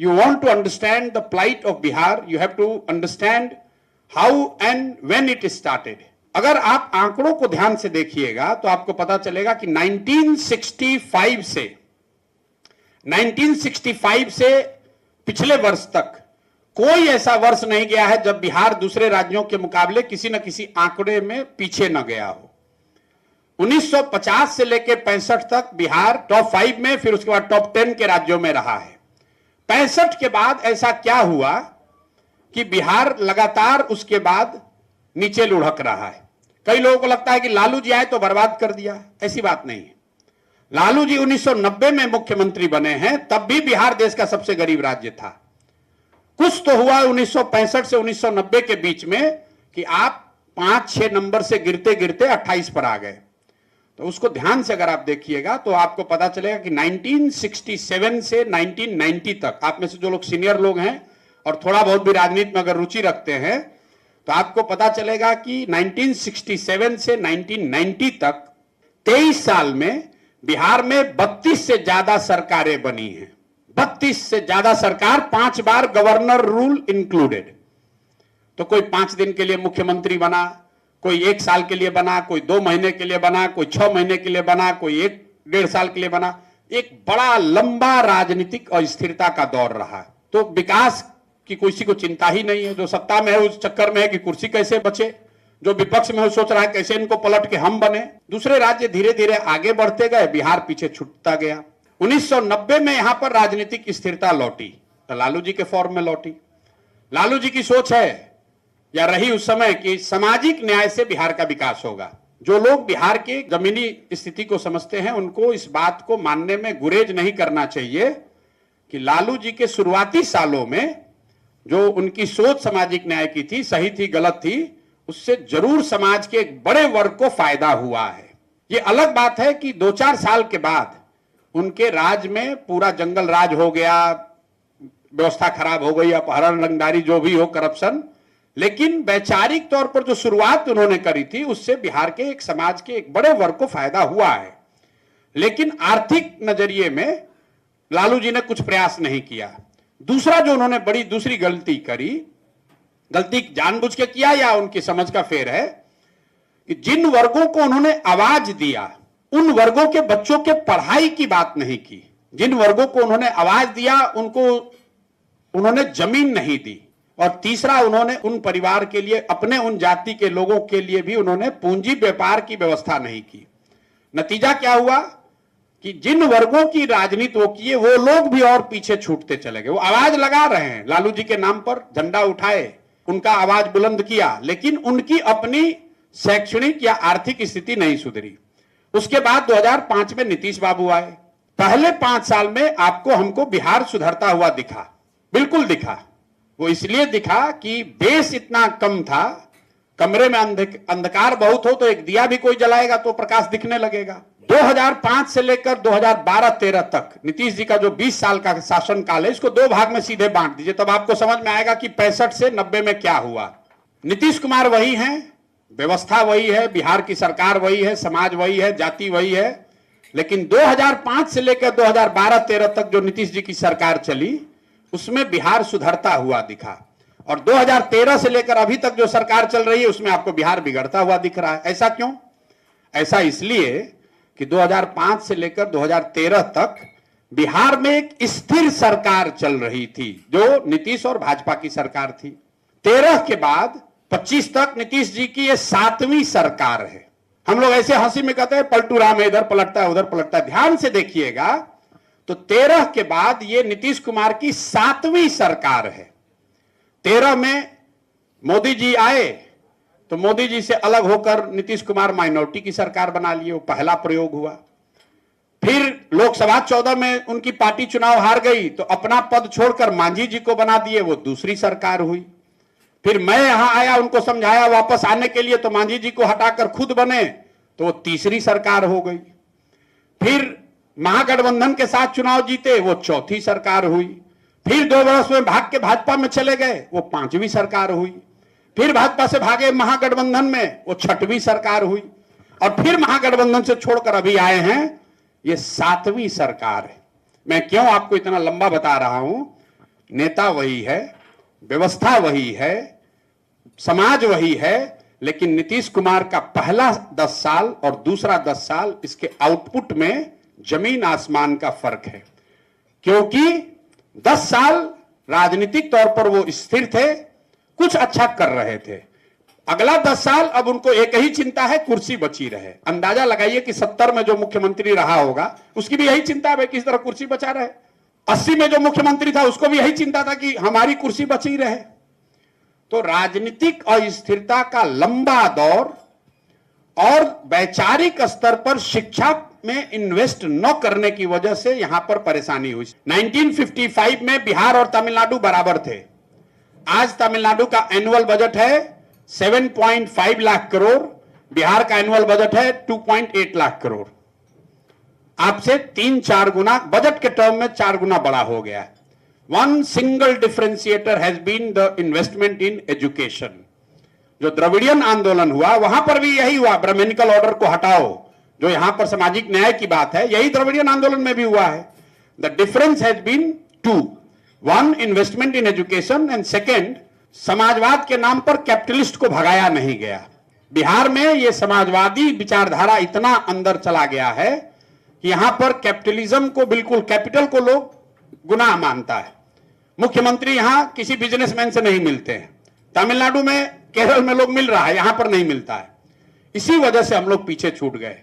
you want to understand the plight of Bihar, you have to understand how and when it started. अगर आप आंकड़ों को ध्यान से देखिएगा तो आपको पता चलेगा कि 1965 से पिछले वर्ष तक कोई ऐसा वर्ष नहीं गया है जब बिहार दूसरे राज्यों के मुकाबले किसी न किसी आंकड़े में पीछे न गया हो। 1950 से लेकर 65 तक बिहार टॉप 5 में, फिर उसके बाद टॉप 10 के राज्यों में रहा है। 65 के बाद ऐसा क्या हुआ कि बिहार लगातार उसके बाद नीचे लुढ़क रहा है। कई लोगों को लगता है कि लालू जी आए तो बर्बाद कर दिया, ऐसी बात नहीं है। लालू जी 1990 में मुख्यमंत्री बने हैं, तब भी बिहार देश का सबसे गरीब राज्य था। कुछ तो हुआ 1965 से 1990 के बीच में कि आप 5-6 नंबर से गिरते गिरते 28 पर आ गए। तो उसको ध्यान से अगर आप देखिएगा तो आपको पता चलेगा कि 1967 से 1990 तक, आप में से जो लोग सीनियर लोग हैं और थोड़ा बहुत भी राजनीति में अगर रुचि रखते हैं तो आपको पता चलेगा कि 1967 से 1990 तक 23 साल में बिहार में 32 से ज्यादा सरकारें बनी हैं। 32 से ज्यादा सरकार, 5 बार गवर्नर रूल इंक्लूडेड। तो कोई 5 दिन के लिए मुख्यमंत्री बना, कोई 1 साल के लिए बना, कोई 2 महीने के लिए बना, कोई 6 महीने के लिए बना, कोई 1-1.5 साल के लिए बना। एक बड़ा लंबा राजनीतिक अस्थिरता का दौर रहा। तो विकास की किसी को चिंता ही नहीं है। जो सत्ता में है उस चक्कर में है कि कुर्सी कैसे बचे, जो विपक्ष में है सोच रहा है कैसे इनको पलट के हम बने। दूसरे राज्य धीरे धीरे आगे बढ़ते गए, बिहार पीछे छूटता गया। 1990 में यहां पर राजनीतिक स्थिरता लौटी तो लालू जी के फॉर्म में लौटी। लालू जी की सोच है या रही उस समय कि सामाजिक न्याय से बिहार का विकास होगा। जो लोग बिहार की जमीनी स्थिति को समझते हैं उनको इस बात को मानने में गुरेज नहीं करना चाहिए कि लालू जी के शुरुआती सालों में जो उनकी सोच सामाजिक न्याय की थी, सही थी गलत थी, उससे जरूर समाज के एक बड़े वर्ग को फायदा हुआ है। ये अलग बात है कि 2-4 साल के बाद उनके राज में पूरा जंगल राज हो गया, व्यवस्था खराब हो गई, अपहरण, रंगदारी, जो भी हो, करप्शन। लेकिन वैचारिक तौर पर जो शुरुआत उन्होंने करी थी उससे बिहार के एक समाज के एक बड़े वर्ग को फायदा हुआ है। लेकिन आर्थिक नजरिए में लालू जी ने कुछ प्रयास नहीं किया। दूसरा जो उन्होंने बड़ी दूसरी गलती करी, गलती जानबूझ के किया या उनकी समझ का फेर है, कि जिन वर्गों को उन्होंने आवाज दिया उन वर्गों के बच्चों के पढ़ाई की बात नहीं की। जिन वर्गों को उन्होंने आवाज दिया उनको उन्होंने जमीन नहीं दी। और तीसरा, उन्होंने उन परिवार के लिए, अपने उन जाति के लोगों के लिए भी उन्होंने पूंजी व्यापार की व्यवस्था नहीं की। नतीजा क्या हुआ कि जिन वर्गों की राजनीति वो किए वो लोग भी और पीछे छूटते चले गए। वो आवाज लगा रहे हैं, लालू जी के नाम पर झंडा उठाए, उनका आवाज बुलंद किया, लेकिन उनकी अपनी शैक्षणिक या आर्थिक स्थिति नहीं सुधरी। उसके बाद 2005 में नीतीश बाबू आए। पहले 5 साल में आपको हमको बिहार सुधरता हुआ दिखा, बिल्कुल दिखा। वो इसलिए दिखा कि बेस इतना कम था, कमरे में अंधकार बहुत हो तो एक दिया भी कोई जलाएगा तो प्रकाश दिखने लगेगा। 2005 से लेकर 2012-13 तक नीतीश जी का जो 20 साल का शासन काल है, इसको 2 भाग में सीधे बांट दीजिए, तब आपको समझ में आएगा कि 65 से 90 में क्या हुआ। नीतीश कुमार वही हैं, व्यवस्था वही है, बिहार की सरकार वही है, समाज वही है, जाति वही है। लेकिन 2005 से लेकर 2012-13 तक जो नीतीश जी की सरकार चली उसमें बिहार सुधरता हुआ दिखा। और 2013 से लेकर अभी तक जो सरकार चल रही है उसमें आपको बिहार बिगड़ता हुआ दिख रहा है। ऐसा क्यों? ऐसा इसलिए कि 2005 से लेकर 2013 तक बिहार में एक स्थिर सरकार चल रही थी जो नीतीश और भाजपा की सरकार थी। 13 के बाद 25 तक नीतीश जी की ये 7वीं सरकार है। हम लोग ऐसे हंसी में कहते हैं पलटू राम है, इधर पलटता है उधर पलटता है। ध्यान से देखिएगा तो 13 के बाद ये नीतीश कुमार की 7वीं सरकार है। 13 में मोदी जी आए तो मोदी जी से अलग होकर नीतीश कुमार माइनॉरिटी की सरकार बना लिए, वो पहला प्रयोग हुआ। फिर लोकसभा 14 में उनकी पार्टी चुनाव हार गई तो अपना पद छोड़कर मांझी जी को बना दिए, वो दूसरी सरकार हुई। फिर मैं यहां आया, उनको समझाया वापस आने के लिए, तो मांझी जी को हटाकर खुद बने तो वो तीसरी सरकार हो गई। फिर महागठबंधन के साथ चुनाव जीते, वो चौथी सरकार हुई। फिर 2 वर्ष में भाग के भाजपा में चले गए, वो 5वीं सरकार हुई। फिर भाजपा से भागे महागठबंधन में, वो 6वीं सरकार हुई। और फिर महागठबंधन से छोड़कर अभी आए हैं, ये 7वीं सरकार है। मैं क्यों आपको इतना लंबा बता रहा हूं नेता वही है, व्यवस्था वही है, समाज वही है, लेकिन नीतीश कुमार का पहला 10 साल और दूसरा 10 साल इसके आउटपुट में जमीन आसमान का फर्क है। क्योंकि 10 साल राजनीतिक तौर पर वो स्थिर थे, कुछ अच्छा कर रहे थे। अगला 10 साल अब उनको एक ही चिंता है, कुर्सी बची रहे। अंदाजा लगाइए कि 70 में जो मुख्यमंत्री रहा होगा उसकी भी यही चिंता है किस तरह कुर्सी बचा रहे। 80 में जो मुख्यमंत्री था उसको भी यही चिंता था कि हमारी कुर्सी बची रहे। तो राजनीतिक अस्थिरता का लंबा दौर और वैचारिक स्तर पर शिक्षा में इन्वेस्ट न करने की वजह से यहां पर परेशानी हुई। 1955 में बिहार और तमिलनाडु बराबर थे। आज तमिलनाडु का एनुअल बजट है 7.5 लाख करोड़, बिहार का एनुअल बजट है 2.8 लाख करोड़। आपसे 3-4 गुना बजट के टर्म में 4 गुना बड़ा हो गया है। One single differentiator has been the investment in education. जो द्रविडियन आंदोलन हुआ वहां पर भी यही हुआ, ब्राह्मणिकल ऑर्डर को हटाओ, जो यहां पर सामाजिक न्याय की बात है, यही द्रविडियन आंदोलन में भी हुआ है। The difference has been 2, 1 investment in education and second समाजवाद के नाम पर कैपिटलिस्ट को भगाया नहीं गया। बिहार में यह समाजवादी विचारधारा इतना अंदर चला गया है कि यहां पर कैपिटलिज्म को, बिल्कुल कैपिटल को लोग गुनाह मानता है। मुख्यमंत्री यहां किसी बिजनेसमैन से नहीं मिलते हैं। तमिलनाडु में, केरल में लोग मिल रहा है, यहां पर नहीं मिलता है। इसी वजह से हम लोग पीछे छूट गए।